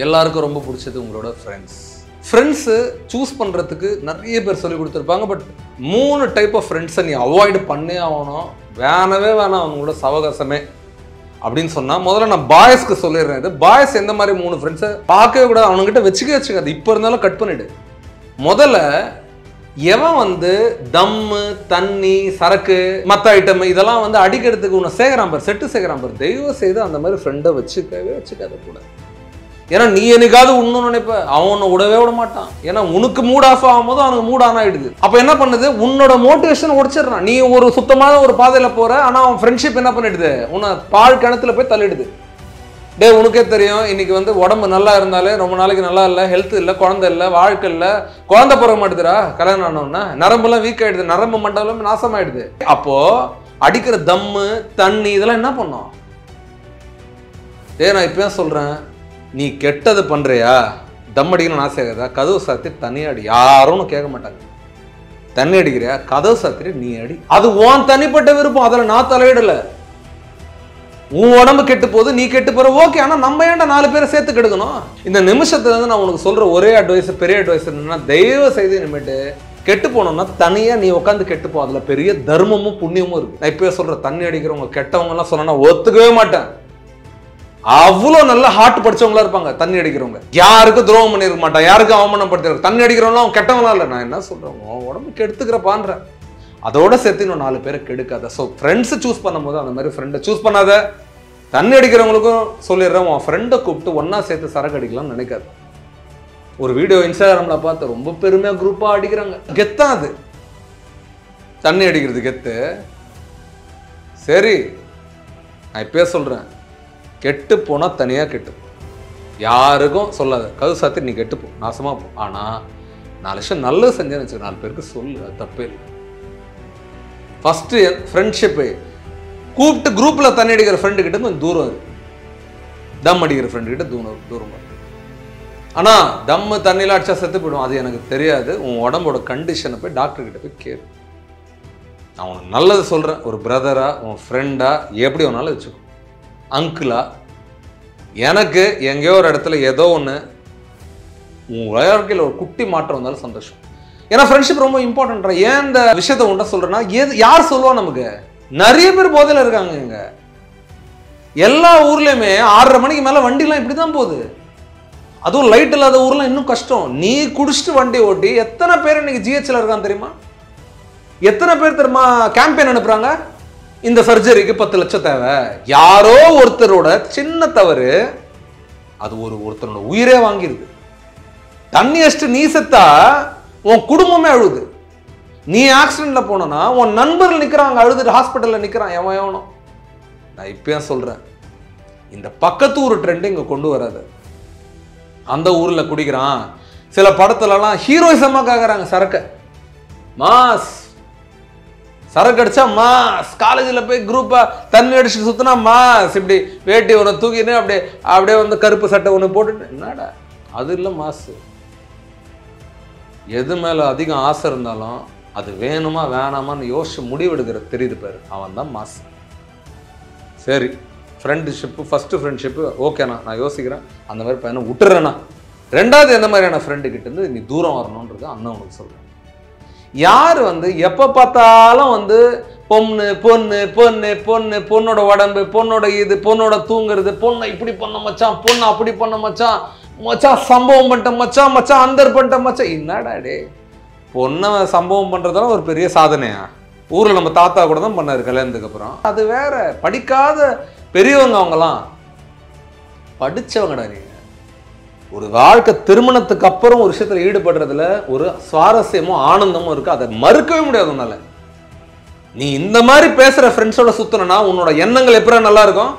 எல்லாருக்கும் ரொம்ப பிடிச்சது உங்களோட ஃப்ரெண்ட்ஸ். ஃப்ரெண்ட்ஸு சூஸ் பண்ணுறதுக்கு நிறைய பேர் சொல்லி கொடுத்துருப்பாங்க. பட் 3 டைப் ஆஃப் ஃப்ரெண்ட்ஸை நீ அவாய்டு பண்ணே ஆகணும், வேணவே வேணாம் அவங்களோட சவகாசமே அப்படின்னு சொன்னால், முதல்ல நான் பாய்ஸ்க்கு சொல்லிடுறேன். இது பாய்ஸ் எந்த மாதிரி 3 ஃப்ரெண்ட்ஸை பார்க்கவே கூடாது, அவனுங்கிட்ட வச்சுக்காது. இப்போ இருந்தாலும் கட் பண்ணிவிடு. முதல்ல எவன் தம்மு, தண்ணி, சரக்கு, மற்ற ஐட்டம் இதெல்லாம் அடிக்கிறதுக்கு உன்னை சேகரான் பார், செட்டு சேகரான் பார், தயவு செய்து அந்த மாதிரி ஃப்ரெண்டை வச்சுக்காத கூட. ஏன்னா நீ என்னைக்காவது உண்ணும் நினைப்ப, அவன் உன்னை விடவே விட மாட்டான். ஏன்னா உனக்கு மூட் ஆஃப் ஆகும்போது அவனுக்கு மூட் ஆன் ஆயிடுது. அப்ப என்ன பண்ணுது, உன்னோட மோட்டிவேஷன் உடைச்சிடறான். நீ ஒரு சுத்தமான ஒரு பாதையில போற, ஆனா அவன் ஃப்ரெண்ட்ஷிப் என்ன பண்ணிடுது, உன்னை பால் கிணத்துல போய் தள்ளிடுது. டே உனக்கே தெரியும், இன்னைக்கு உடம்பு நல்லா இருந்தாலே ரொம்ப நாளைக்கு நல்லா இல்லை, ஹெல்த் இல்லை, குழந்தை இல்லை, வாழ்க்கை இல்லை, குழந்தை பிறக்க மாட்டுதுரா, கல்யாணம் ஆனோன்னா நரம்புலாம் வீக் ஆயிடுது, நரம்பு மண்டலம் நாசமாயிடுது. அப்போ அடிக்கிற தம்மு, தண்ணி இதெல்லாம் என்ன பண்ணும்? நான் இப்ப சொல்றேன், நீ கெட்டது பண்றியா, தம் அடிக்கணும்னு ஆசை ஆகுதா, கதவு சாத்தி தண்ணி அடி, யாரும் கேட்க மாட்டாங்க. தண்ணி அடிக்கிறியா, கதவு சாத்திரி நீ அடி. அது உன் தனிப்பட்ட விருப்பம், அதில் நான் தலையிடல. உன் உடம்பு கெட்டு போகுது, நீ கெட்டு போற, ஓகே. ஆனா நம்ம ஏன்டா 4 பேரை சேர்த்து கெடுக்கணும்? இந்த நிமிஷத்துல நான் உனக்கு சொல்ற ஒரே அட்வைஸ், பெரிய அட்வைஸ் என்னன்னா, தயவு செய்து இனிமேட்டு கெட்டு போனோம்னா தனியா நீ உட்காந்து கெட்டு போ. அதுல பெரிய தர்மமும் புண்ணியமும் இருக்கு. நான் இப்பவே சொல்ற, தண்ணி அடிக்கிறவங்க கெட்டவங்க எல்லாம் சொன்னா ஒத்துக்கவே மாட்டேன். அவ்வளோ நல்ல ஹார்ட் படிச்சவங்களா இருப்பாங்க தண்ணி அடிக்கிறவங்க. யாருக்கும் துரோகம் பண்ணிருக்க மாட்டான், யாருக்கும் அவமானப்படுத்திருக்க. தண்ணி அடிக்கிறவங்க அவங்க கெட்டவங்களா இல்லை. நான் என்ன சொல்றேன், உடம்புக்கு எடுத்துக்கிறப்பான்ற, அதோட சேர்த்து இன்னும் 4 பேரை கெடுக்காத. ஸோ ஃப்ரெண்ட்ஸ் சூஸ் பண்ணும்போது அந்த மாதிரி ஃப்ரெண்டை சூஸ் பண்ணாத. தண்ணி அடிக்கிறவங்களுக்கும் சொல்லிடுறேன், உன் ஃப்ரெண்டை கூப்பிட்டு ஒன்னா சேர்த்து சரக்கு அடிக்கலாம்னு நினைக்காது. ஒரு வீடியோ இன்ஸ்டாகிராம்ல பார்த்து ரொம்ப பெருமையா குரூப்பா அடிக்கிறாங்க, கெத்தான் அது. தண்ணி அடிக்கிறது கெத்து. சரி, நான் இப்பயே சொல்றேன், கெட்டு போனா தனியா கெட்டு, யாருக்கும் சொல்லாத, கதவு சாத்தி நீ கெட்டு போ, நாசமா போ. ஆனா 4 விஷயம் நல்லது செஞ்சேன்னு வச்சு 4 பேருக்கு சொல்லு, அது தப்பே இல்லை. ஃபர்ஸ்ட் ஃப்ரெண்ட்ஷிப்பு கூப்பிட்டு குரூப்ல தண்ணி அடிக்கிற ஃப்ரெண்டு கிட்ட கொஞ்சம் தூரம் இருக்கு, தம் அடிக்கிற ஃப்ரெண்டு கிட்ட தூரம். ஆனா தம்மு தண்ணியில அடிச்சா செத்து போயிடும், அது எனக்கு தெரியாது. உன் உடம்போட கண்டிஷனை போய் டாக்டர் கிட்ட போய் கேளு. நான் உனக்கு நல்லது சொல்றேன், ஒரு பிரதரா, உன் ஃப்ரெண்டா, எப்படி வேணாலும் வச்சுக்கோ, அங்கிளா. எனக்கு எங்கேயோ ஒரு இடத்துல ஏதோ ஒன்று உன் வாழ்க்கையில் ஒரு குட்டி மாற்றம் வந்தாலும் சந்தோஷம். ஏன்னா ஃப்ரெண்ட்ஷிப் ரொம்ப இம்பார்ட்டன்ட். ஏன் இந்த விஷயத்த உண்ட சொல்றேன்னா, யார் சொல்லுவா, நமக்கு நிறைய பேர் போதையில் இருக்காங்க. இங்க எல்லா ஊர்லயுமே 6:30 மணிக்கு மேல வண்டிலாம் இப்படிதான் போகுது. அதுவும் லைட் இல்லாத ஊர்லாம் இன்னும் கஷ்டம். நீ குடிச்சிட்டு வண்டி ஓட்டி எத்தனை பேர் இன்னைக்கு ஜிஹெச்ல இருக்கான் தெரியுமா? எத்தனை பேர் தெரியுமா கேம்பெயின் அனுப்புறாங்க, இந்த சர்ஜரிக்கு 10 லட்சம் தேவை. யாரோ ஒருத்தரோட சின்ன தவறு அது ஒருத்தரோட உயிரே வாங்கிருது. தண்ணி அடிச்சுட்டு நீ செத்தா உன் குடும்பமே அழுது. நீ ஆக்சிடென்ட்ல போனா உன் நண்பர்கள் நிக்கிறாங்க, அழுதுட்டு ஹாஸ்பிட்டல்ல நிக்கிறான் எவனோ. நான் இப்பயும் சொல்றேன், இந்த பக்கத்து ஊர் ட்ரெண்ட் இங்க கொண்டு வராது. அந்த ஊர்ல குடிக்கிறான், சில படத்துலலாம் ஹீரோயிசமா கேக்குறாங்க சரக்கு, மாஸ் சரக்கு அடிச்சா மாஸ், காலேஜில் போய் குரூப்பா தண்ணி அடிச்சுட்டு சுத்தினா மாஸ், இப்படி வேட்டி ஒன்று தூக்கின்னு அப்படியே கருப்பு சட்டை ஒன்று போட்டுட்டு, என்னடா அது இல்லை மாசு. எது மேல அதிகம் ஆசை இருந்தாலும் அது வேணுமா வேணாமான்னு யோசிச்சு முடிவெடுக்கிற தெரியுது பேர், அவன் தான் மாசு. சரி, ஃப்ரெண்ட்ஷிப்பு ஃபர்ஸ்ட் ஃப்ரெண்ட்ஷிப்பு ஓகேண்ணா, நான் யோசிக்கிறேன், அந்த மாதிரி பையனை விட்டுறேண்ணா. 2வது எந்த மாதிரியான ஃப்ரெண்டு கிட்ட இருந்து நீ தூரம் வரணுன்றது அண்ணன் உனக்கு சொல்றேன். யார் எப்ப பார்த்தாலும் பொண்ணு பொண்ணு பொண்ணு பொண்ணு, பொண்ணோட உடம்பு, பொண்ணோட இது, பொண்ணோட தூங்குறது, பொண்ணை இப்படி பண்ண மச்சான், பொண்ணு அப்படி பண்ண மச்சான், மச்சான் சம்பவம் பண்ணிட்ட மச்சான், மச்சான் அந்தர் பண்ணிட்ட மச்சான். என்னடா டே, பொண்ணை சம்பவம் பண்றதெல்லாம் ஒரு பெரிய சாதனையா? ஊர்ல நம்ம தாத்தா கூட தான் பண்ணாரு கல்யாணத்துக்கு அப்புறம். அது வேற. படிக்காத பெரியவங்க, அவங்கலாம் படிச்சவங்கடா. நீங்க ஒரு வாழ்க்கை திருமணத்துக்கு அப்புறம் ஒரு விஷயத்துல ஈடுபடுறதுல ஒரு சுவாரஸ்யமும் ஆனந்தமும் இருக்கு, அதை மறுக்கவே முடியாது உன்னால. நீ இந்த மாதிரி பேசுற ஃப்ரெண்ட்ஸோட சுத்தனா உன்னோட எண்ணங்கள் எப்படி நல்லா இருக்கும்?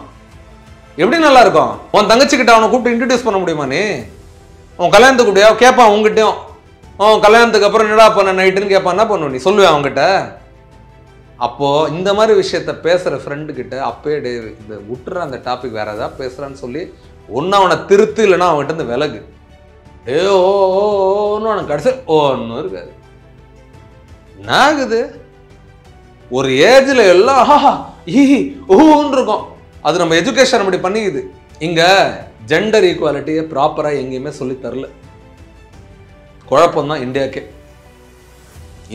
எப்படி நல்லா இருக்கும்? உன் தங்கச்சிக்கிட்ட அவனை கூப்பிட்டு இன்ட்ரடியூஸ் பண்ண முடியுமா? நீ உன் கல்யாணத்துக்கு கூப்பிடியா கேட்பான், உங்ககிட்டயும் உன் கல்யாணத்துக்கு அப்புறம் என்னடா பண்ண நைட்டுன்னு கேட்பான், என்ன பண்ணுவ நீ? சொல்லுவேன் அவங்ககிட்ட. அப்போ இந்த மாதிரி விஷயத்த பேசுற ஃப்ரெண்டு கிட்ட அப்பயே இந்த விட்டுற அந்த டாபிக் வேற ஏதாவது பேசுறான்னு சொல்லி ஒன்னு அவனை திருத்து, இல்லைன்னா அவன்கிட்ட இருந்து விலகு. ஓன்னு அவனுக்கு கடைசி ஒன்னும் இருக்காது. என்ன ஆகுது, ஒரு ஏஜ்ல எல்லாம் ஓன்னு இருக்கும். அது நம்ம எஜுகேஷன் அப்படி பண்ணிக்குது. இங்க ஜெண்டர் ஈக்குவாலிட்டியை ப்ராப்பராக எங்கேயுமே சொல்லி தரல. குழப்பம்தான் இந்தியாவுக்கே.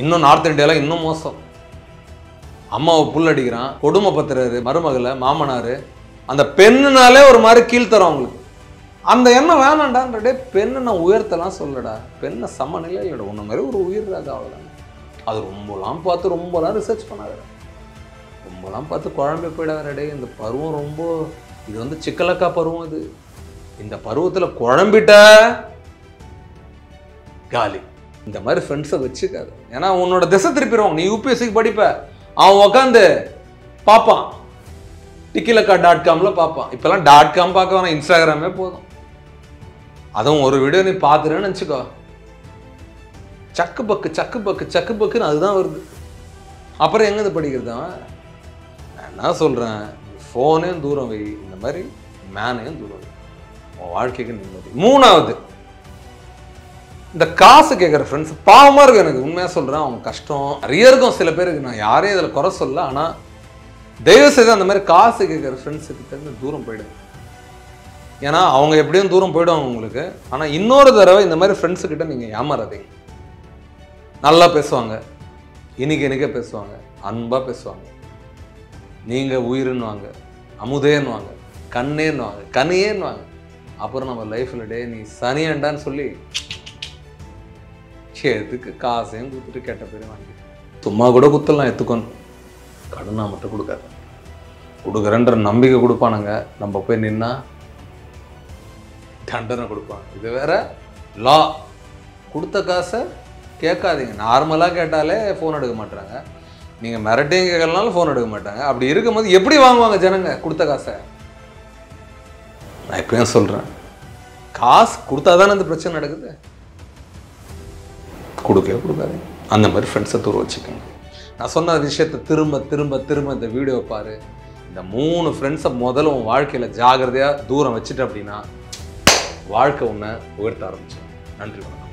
இன்னும் நார்த் இந்தியாவில் இன்னும் மோசம். அம்மாவை புல்லடிக்கிறான், கொடுமை பத்துறாரு மருமகளை, மாமனார். அந்த பெண்ணுனாலே ஒரு மாதிரி கீழ்த்தரும் அவங்களுக்கு. அந்த எண்ணம் வேணாண்டான்றே. பெண்ணை நான் உயர்த்தலாம் சொல்லடா, பெண்ணை சமநிலையோட உன்ன மாதிரி ஒரு உயிர்றாங்க அவ்வளோதான். அது ரொம்பலாம் பார்த்து ரொம்பலாம் ரிசர்ச் பண்ணாத, ரொம்பலாம் பார்த்து குழம்பு போயிடாதடே. இந்த பருவம் ரொம்ப, இது வந்து சிக்கலக்கா பருவம். இது இந்த பருவத்தில் குழம்பிட்ட காலி. இந்த மாதிரி ஃப்ரெண்ட்ஸை வச்சுக்காது. ஏன்னா உன்னோட திசை திருப்பிடுவாங்க. நீ யூபிஎஸ்சிக்கு படிப்ப, அவன் உக்காந்து பார்ப்பான், tikilaka.com பார்ப்பான். இப்போல்லாம் .com பார்க்க வேணாம், இன்ஸ்டாகிராமே போதும். அதுவும் ஒரு வீடியோ நீ பார்த்துருன்னு நினச்சிக்கோ, சக்கு பக்கு சக்கு பக்கு சக்கு பக்குன்னு அதுதான் வருது. அப்புறம் எங்கே இது படிக்கிறது? நான் என்ன சொல்கிறேன், ஃபோனையும் தூரம் வை, இந்த மாதிரி மேனையும் தூரம் வை, உன் வாழ்க்கைக்கு நிம்மதி. மூணாவது, இந்த காசு கேட்குற ஃப்ரெண்ட்ஸ் பாவமாக இருக்கும். எனக்கு உண்மையாக சொல்கிறேன், அவங்க கஷ்டம் நிறைய இருக்கும் சில பேருக்கு. நான் யாரையும் இதில் குறை சொல்ல. ஆனால் தயவு செய்து அந்த மாதிரி காசு கேட்குற ஃப்ரெண்ட்ஸுக்கிட்ட தூரம் போயிடுங்க. ஏன்னா அவங்க எப்படியும் தூரம் போயிடுவாங்க உங்களுக்கு. ஆனால் இன்னொரு தடவை இந்த மாதிரி ஃப்ரெண்ட்ஸுக்கிட்ட நீங்கள் ஏமாறாதீங்க. நல்லா பேசுவாங்க, இனிக்க பேசுவாங்க, அன்பாக பேசுவாங்க. நீங்கள் உயிருன்னுவாங்க, அமுதேன்னுவாங்க, கண்ணேன்னுவாங்க, கனியேன்னுவாங்க. அப்புறம் நம்ம லைஃப்பில் டே நீ சனியண்டான்னு சொல்லி எதுக்கு காசையும் கொடுத்துட்டு கெட்ட பேரும் வாங்கி. சும்மா கூட குத்தலாம் எத்துக்கணும், கடனாக மட்டும் கொடுக்காது. கொடுக்குறன்ற நம்பிக்கை கொடுப்பானுங்க, நம்ம போய் நின்னா தண்டனை கொடுப்பாங்க. இது வேற லா. கொடுத்த காசை கேட்காதீங்க. நார்மலாக கேட்டாலே ஃபோன் எடுக்க மாட்டாங்க. நீங்கள் மிரட்டையும் கேட்கலனாலும் ஃபோன் எடுக்க மாட்டாங்க. அப்படி இருக்கும்போது எப்படி வாங்குவாங்க ஜனங்க கொடுத்த காசை? நான் இப்பயும் சொல்கிறேன், காசு கொடுத்தா தானே இந்த பிரச்சனை நடக்குது. கொடுக்கவே கொடுக்காதீங்க. அந்த மாதிரி ஃப்ரெண்ட்ஸை தூர வச்சுக்கோங்க. நான் சொன்ன விஷயத்தை திரும்ப திரும்ப திரும்ப இந்த வீடியோவை பாரு. இந்த 3 ஃப்ரெண்ட்ஸை முதல்ல உன் வாழ்க்கையில் ஜாகிரதையாக தூரம் வச்சுட்டு அப்படின்னா வாழ்க்கை உன்னை உயர்த்த ஆரம்பிச்சு. நன்றி, வணக்கம்.